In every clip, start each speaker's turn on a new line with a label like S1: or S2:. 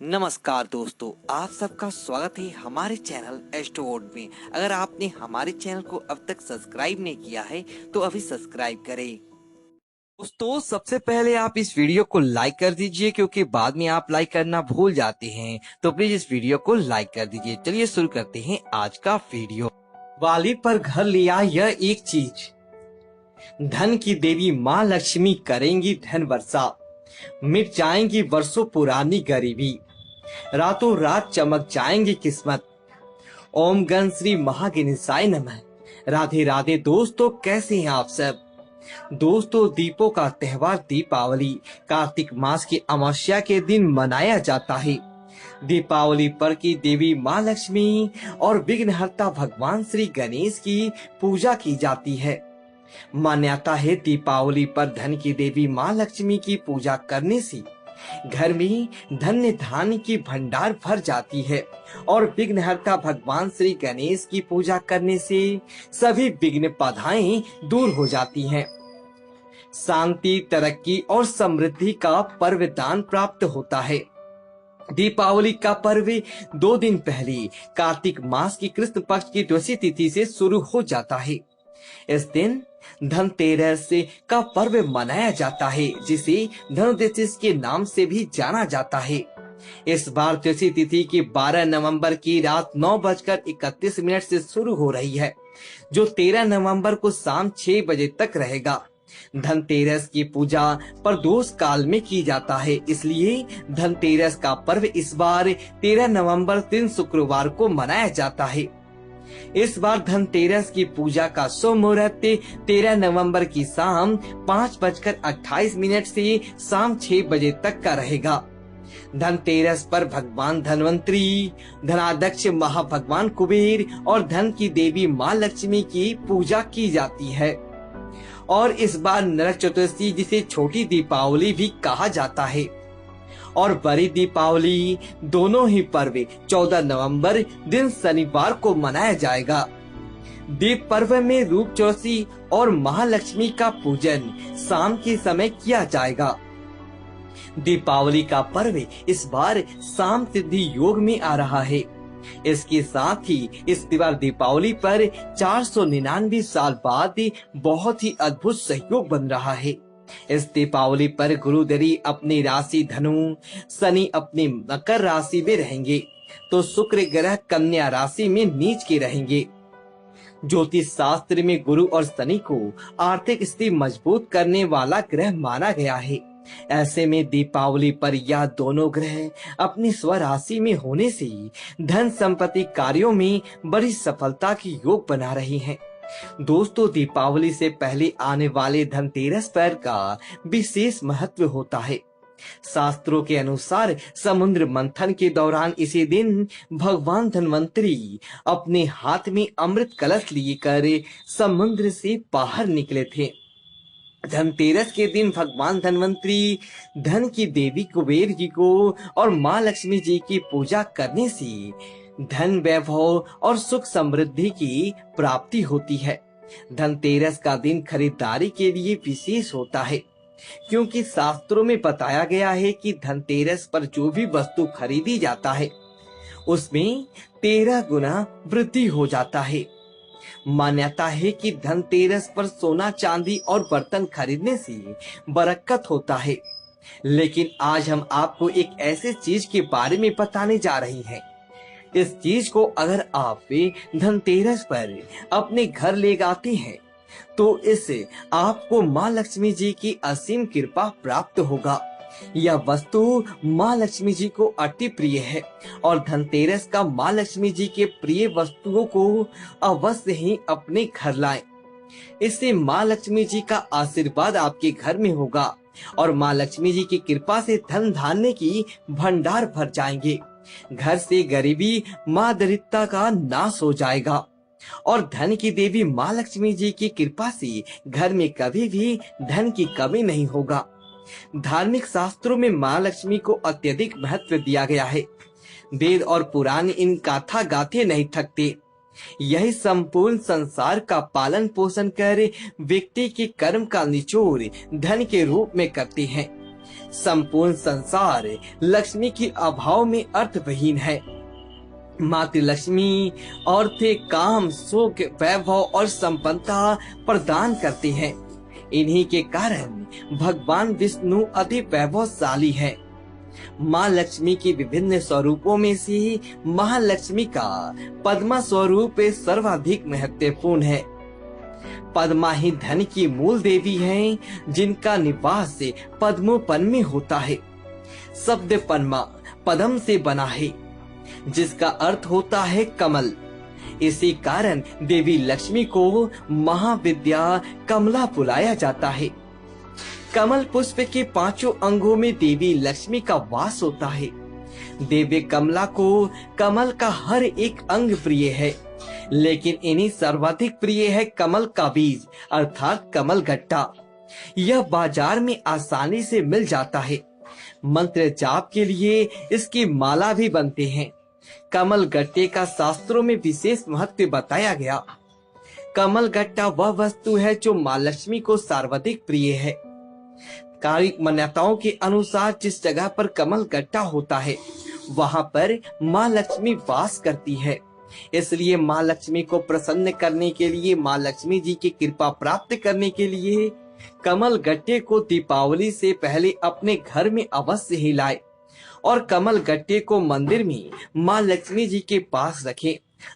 S1: नमस्कार दोस्तों, आप सबका स्वागत है हमारे चैनल एस्ट्रोवर्ड में। अगर आपने हमारे चैनल को अब तक सब्सक्राइब नहीं किया है तो अभी सब्सक्राइब करें। दोस्तों, सबसे पहले आप इस वीडियो को लाइक कर दीजिए, क्योंकि बाद में आप लाइक करना भूल जाते हैं। तो प्लीज इस वीडियो को लाइक कर दीजिए। चलिए शुरू करते हैं आज का वीडियो। दिवाली पर घर लिया यह एक चीज, धन की देवी माँ लक्ष्मी करेंगी धन वर्षा, मिट जाएंगी वर्षों पुरानी गरीबी, रातों रात चमक जाएंगी किस्मत। ओम गण श्री महागणेशाय नमः। राधे राधे दोस्तों, कैसे हैं आप सब। दोस्तों, दीपों का त्योहार दीपावली कार्तिक मास की अमावस्या के दिन मनाया जाता है। दीपावली पर की देवी माँ लक्ष्मी और विघ्नहर्ता भगवान श्री गणेश की पूजा की जाती है। मान्यता है दीपावली पर धन की देवी माँ लक्ष्मी की पूजा करने से घर में धन्य धान्य की भंडार भर जाती है और विघ्नहर्ता भगवान श्री गणेश की पूजा करने से सभी विघ्न बाधाएं दूर हो जाती हैं। शांति, तरक्की और समृद्धि का पर्व दान प्राप्त होता है। दीपावली का पर्व 2 दिन पहले कार्तिक मास की कृष्ण पक्ष की द्वितीया तिथि से शुरू हो जाता है। इस दिन धनतेरस का पर्व मनाया जाता है, जिसे धनतेरस के नाम से भी जाना जाता है। इस बार द्वितीया तिथि की 12 नवंबर की रात 9:31 से शुरू हो रही है, जो 13 नवंबर को शाम 6 बजे तक रहेगा। धनतेरस की पूजा प्रदोष काल में की जाता है, इसलिए धनतेरस का पर्व इस बार 13 नवंबर दिन शुक्रवार को मनाया जाता है। इस बार धनतेरस की पूजा का शुभ मुहूर्त 13 नवंबर की शाम 5:28 से शाम 6 बजे तक का रहेगा। धनतेरस पर भगवान धनवंतरी, धनाध्यक्ष महाभगवान कुबेर और धन की देवी माँ लक्ष्मी की पूजा की जाती है। और इस बार नरक चतुर्थी, जिसे छोटी दीपावली भी कहा जाता है, और बड़ी दीपावली दोनों ही पर्व 14 नवंबर दिन शनिवार को मनाया जाएगा। दीप पर्व में रूप चौसी और महालक्ष्मी का पूजन शाम के समय किया जाएगा। दीपावली का पर्व इस बार शाम सिद्धि योग में आ रहा है। इसके साथ ही इस बार दीपावली पर 499 साल बाद बहुत ही अद्भुत सहयोग बन रहा है। इस दीपावली पर गुरुदेव अपनी राशि धनु, शनि अपनी मकर राशि में रहेंगे, तो शुक्र ग्रह कन्या राशि में नीच के रहेंगे। ज्योतिष शास्त्र में गुरु और शनि को आर्थिक स्थिति मजबूत करने वाला ग्रह माना गया है। ऐसे में दीपावली पर यह दोनों ग्रह अपनी स्वराशि में होने से धन संपत्ति कार्यों में बड़ी सफलता की योग बना रही हैं। दोस्तों, दीपावली से पहले आने वाले धनतेरस पर का विशेष महत्व होता है। शास्त्रों के अनुसार समुद्र मंथन के दौरान इसी दिन भगवान धनवंतरी अपने हाथ में अमृत कलश लिए कर समुद्र से बाहर निकले थे। धनतेरस के दिन भगवान धनवंतरी, धन की देवी कुबेर जी को और माँ लक्ष्मी जी की पूजा करने से धन, वैभव और सुख समृद्धि की प्राप्ति होती है। धनतेरस का दिन खरीदारी के लिए विशेष होता है, क्योंकि शास्त्रों में बताया गया है कि धनतेरस पर जो भी वस्तु खरीदी जाता है उसमें 13 गुना वृद्धि हो जाता है। मान्यता है कि धनतेरस पर सोना, चांदी और बर्तन खरीदने से बरकत होता है। लेकिन आज हम आपको एक ऐसे चीज के बारे में बताने जा रही हैं। इस चीज को अगर आप धनतेरस पर अपने घर ले जाते हैं तो इससे आपको माँ लक्ष्मी जी की असीम कृपा प्राप्त होगा। यह वस्तु माँ लक्ष्मी जी को अति प्रिय है और धनतेरस का माँ लक्ष्मी जी के प्रिय वस्तुओं को अवश्य ही अपने घर लाएं। इससे माँ लक्ष्मी जी का आशीर्वाद आपके घर में होगा और माँ लक्ष्मी जी की कृपा से धन धान्य की भंडार भर जाएंगे। घर से गरीबी, माँ दरिद्रता का नाश हो जाएगा और धन की देवी माँ लक्ष्मी जी की कृपा से घर में कभी भी धन की कमी नहीं होगा। धार्मिक शास्त्रों में माँ लक्ष्मी को अत्यधिक महत्व दिया गया है। वेद और पुराण इन गाथा गाथे नहीं थकते। यही संपूर्ण संसार का पालन पोषण कर व्यक्ति के कर्म का निचोड़ धन के रूप में करते हैं। संपूर्ण संसार लक्ष्मी के अभाव में अर्थविहीन है। मातृ लक्ष्मी अर्थ, काम, सुख, वैभव और संपन्नता प्रदान करती है। इन्हीं के कारण भगवान विष्णु अति वैभवशाली है। माँ लक्ष्मी के विभिन्न स्वरूपों में से महालक्ष्मी का पद्मा स्वरूप सर्वाधिक महत्वपूर्ण है। पद्मा ही धन की मूल देवी है, जिनका निवास पद्मोपन में होता है। शब्द पद्मा पद्म से बना है, जिसका अर्थ होता है कमल। इसी कारण देवी लक्ष्मी को महाविद्या कमला बुलाया जाता है। कमल पुष्प के 5 अंगों में देवी लक्ष्मी का वास होता है। देवी कमला को कमल का हर एक अंग प्रिय है, लेकिन इन्हीं सर्वाधिक प्रिय है कमल का बीज अर्थात कमल गट्टा। यह बाजार में आसानी से मिल जाता है। मंत्र जाप के लिए इसकी माला भी बनते हैं। कमल गट्टे का शास्त्रों में विशेष महत्व बताया गया। कमल गट्टा वह वस्तु है जो माँ लक्ष्मी को सर्वाधिक प्रिय है। कारिक मान्यताओं के अनुसार जिस जगह पर कमल गट्टा होता है, वहां पर माँ लक्ष्मी वास करती है। इसलिए माँ लक्ष्मी को प्रसन्न करने के लिए, माँ लक्ष्मी जी की कृपा प्राप्त करने के लिए कमल गट्टे को दीपावली से पहले अपने घर में अवश्य ही लाए और कमल गट्टे को मंदिर में माँ लक्ष्मी जी के पास रखें।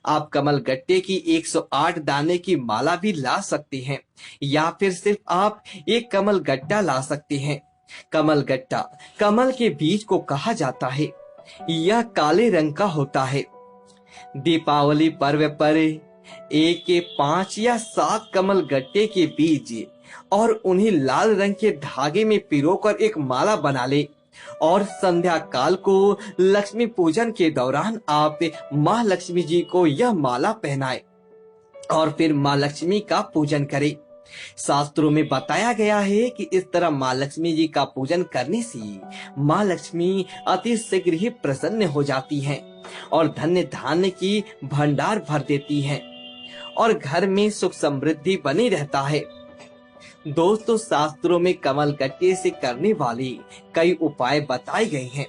S1: आप कमल गट्टे की 108 दाने की माला भी ला सकते हैं, या फिर सिर्फ आप एक कमल गट्टा ला सकते हैं। कमल गट्टा कमल के बीज को कहा जाता है। यह काले रंग का होता है। दीपावली पर्व पर 1, 5 या 7 कमल गट्टे के बीज और उन्हें लाल रंग के धागे में पिरोकर एक माला बना ले और संध्या काल को लक्ष्मी पूजन के दौरान आप माँ लक्ष्मी जी को यह माला पहनाए और फिर माँ लक्ष्मी का पूजन करें। शास्त्रों में बताया गया है कि इस तरह माँ लक्ष्मी जी का पूजन करने से माँ लक्ष्मी अति शीघ्र ही प्रसन्न हो जाती हैं और धन्य धान्य की भंडार भर देती हैं और घर में सुख समृद्धि बनी रहता है। दोस्तों, शास्त्रों में कमल गट्टे से करने वाले कई उपाय बताए गए हैं,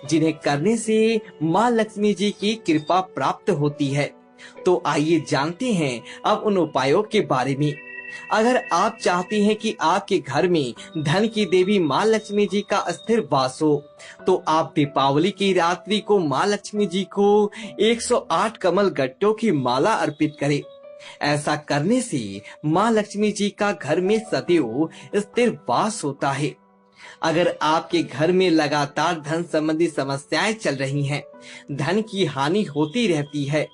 S1: जिन्हें करने से माँ लक्ष्मी जी की कृपा प्राप्त होती है। तो आइए जानते हैं अब उन उपायों के बारे में। अगर आप चाहती हैं कि आपके घर में धन की देवी माँ लक्ष्मी जी का स्थिर वास हो, तो आप दीपावली की रात्रि को माँ लक्ष्मी जी को 108 कमल गट्टों की माला अर्पित करें। ऐसा करने से माँ लक्ष्मी जी का घर में सदैव स्थिर वास होता है। अगर आपके घर में लगातार धन संबंधी समस्याएं चल रही हैं, धन की हानि होती रहती है,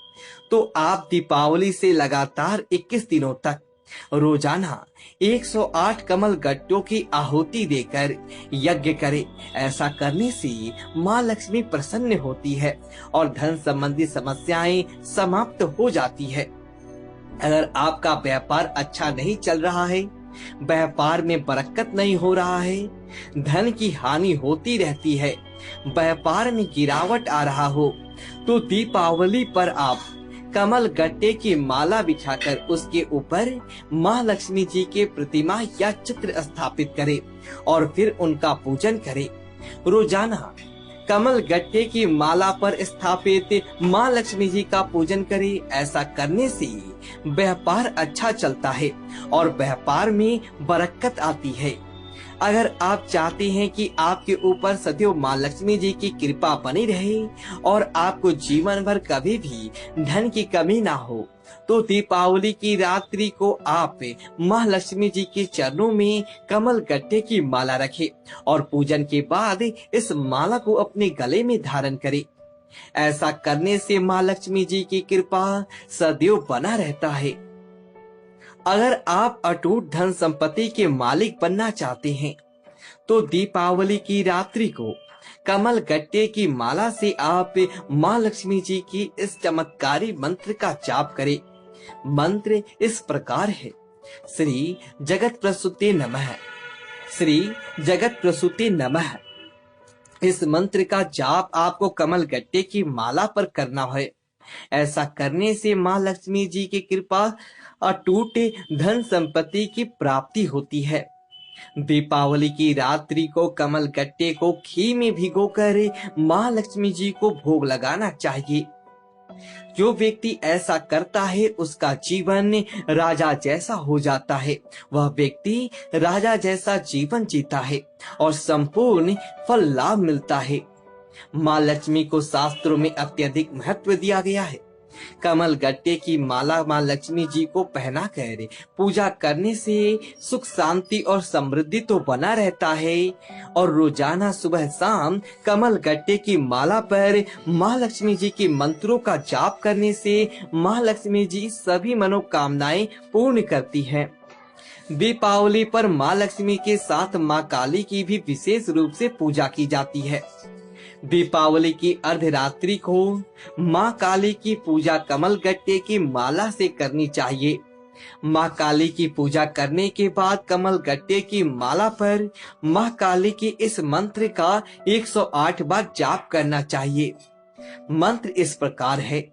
S1: तो आप दीपावली से लगातार 21 दिनों तक रोजाना 108 कमल गट्टों की आहुति देकर यज्ञ करें। ऐसा करने से माँ लक्ष्मी प्रसन्न होती है और धन संबंधी समस्याएं समाप्त हो जाती है। अगर आपका व्यापार अच्छा नहीं चल रहा है, व्यापार में बरकत नहीं हो रहा है, धन की हानि होती रहती है, व्यापार में गिरावट आ रहा हो, तो दीपावली पर आप कमल गट्टे की माला बिछाकर उसके ऊपर माँ लक्ष्मी जी के प्रतिमा या चित्र स्थापित करें और फिर उनका पूजन करें। रोजाना कमल गट्टे की माला पर स्थापित माँ लक्ष्मी जी का पूजन करें। ऐसा करने से व्यापार अच्छा चलता है और व्यापार में बरकत आती है। अगर आप चाहते हैं कि आपके ऊपर सदैव माँ लक्ष्मी जी की कृपा बनी रहे और आपको जीवन भर कभी भी धन की कमी ना हो, तो दीपावली की रात्रि को आप माँ लक्ष्मी जी के चरणों में कमल गट्टे की माला रखें और पूजन के बाद इस माला को अपने गले में धारण करें। ऐसा करने से माँ लक्ष्मी जी की कृपा सदैव बना रहता है। अगर आप अटूट धन संपत्ति के मालिक बनना चाहते हैं, तो दीपावली की रात्रि को कमल गट्टे की माला से आप माँ लक्ष्मी जी की इस चमत्कारी मंत्र का जाप करें। मंत्र इस प्रकार है: श्री जगत प्रसूते नमः, श्री जगत प्रसूते नमः। इस मंत्र का जाप आपको कमल गट्टे की माला पर करना है। ऐसा करने से माँ लक्ष्मी जी की कृपा अटूट धन संपत्ति की प्राप्ति होती है। दीपावली की रात्रि को कमल गट्टे को घी में भिगोकर माँ लक्ष्मी जी को भोग लगाना चाहिए। जो व्यक्ति ऐसा करता है उसका जीवन राजा जैसा हो जाता है। वह व्यक्ति राजा जैसा जीवन जीता है और संपूर्ण फल लाभ मिलता है। माँ लक्ष्मी को शास्त्रों में अत्यधिक महत्व दिया गया है। कमल गट्टे की माला माँ लक्ष्मी जी को पहना कर पूजा करने से सुख शांति और समृद्धि तो बना रहता है और रोजाना सुबह शाम कमल गट्टे की माला पर माँ लक्ष्मी जी के मंत्रों का जाप करने से माँ लक्ष्मी जी सभी मनोकामनाएं पूर्ण करती हैं। दीपावली पर माँ लक्ष्मी के साथ माँ काली की भी विशेष रूप से पूजा की जाती है। दीपावली की अर्धरात्रि को माँ काली की पूजा कमल गट्टे की माला से करनी चाहिए। माँ काली की पूजा करने के बाद कमल गट्टे की माला पर माँ काली की इस मंत्र का 108 बार जाप करना चाहिए। मंत्र इस प्रकार है।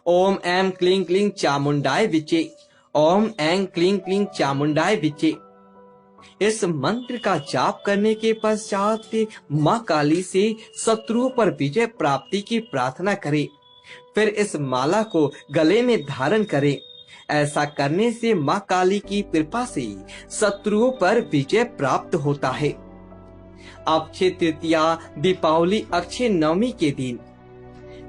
S1: ओम ऐं क्लीं क्लीं चामुंडाय विचे। ओम ऐं क्लीं क्लीं चामुंडाय विचे। इस मंत्र का जाप करने के पश्चात माँ काली से शत्रुओं पर विजय प्राप्ति की प्रार्थना करें। फिर इस माला को गले में धारण करें। ऐसा करने से माँ काली की कृपा से शत्रुओं पर विजय प्राप्त होता है। अक्षय तृतीया दीपावली अक्षय नवमी के दिन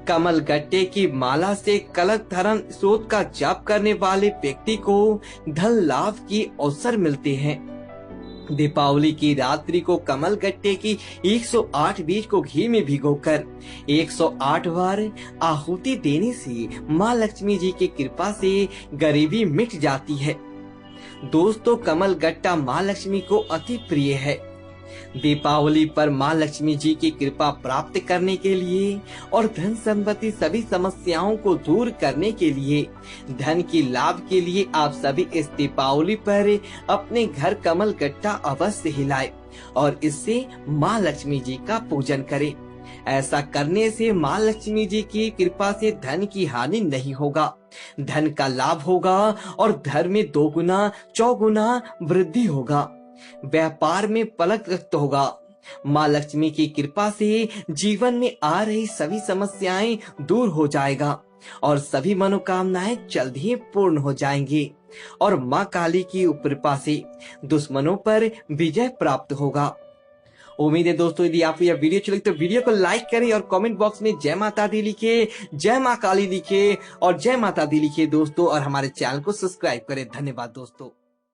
S1: कमल गट्टे की माला से कलक धरण स्रोत का जाप करने वाले व्यक्ति को धन लाभ की अवसर मिलते हैं। दीपावली की रात्रि को कमल गट्टे की 108 बीज को घी में भिगोकर 108 बार आहुति देने से माँ लक्ष्मी जी की कृपा से गरीबी मिट जाती है। दोस्तों, कमल गट्टा माँ लक्ष्मी को अति प्रिय है। दीपावली पर माँ लक्ष्मी जी की कृपा प्राप्त करने के लिए और धन संपत्ति सभी समस्याओं को दूर करने के लिए, धन की लाभ के लिए आप सभी इस दीपावली पर अपने घर कमल गट्टा अवश्य हिलाए और इससे माँ लक्ष्मी जी का पूजन करें। ऐसा करने से माँ लक्ष्मी जी की कृपा से धन की हानि नहीं होगा, धन का लाभ होगा और धन में 2 गुना 4 गुना वृद्धि होगा। व्यापार में पलक रक्त होगा। माँ लक्ष्मी की कृपा से जीवन में आ रही सभी समस्याएं दूर हो जाएगा और सभी मनोकामनाएं जल्द ही पूर्ण हो जाएंगी और माँ काली की कृपा से दुश्मनों पर विजय प्राप्त होगा। उम्मीद है दोस्तों, यदि आपको यह वीडियो अच्छी लगी तो वीडियो को लाइक करें और कमेंट बॉक्स में जय माता दी लिखे, जय माँ काली लिखे और जय माता दी लिखे दोस्तों, और हमारे चैनल को सब्सक्राइब करें। धन्यवाद दोस्तों।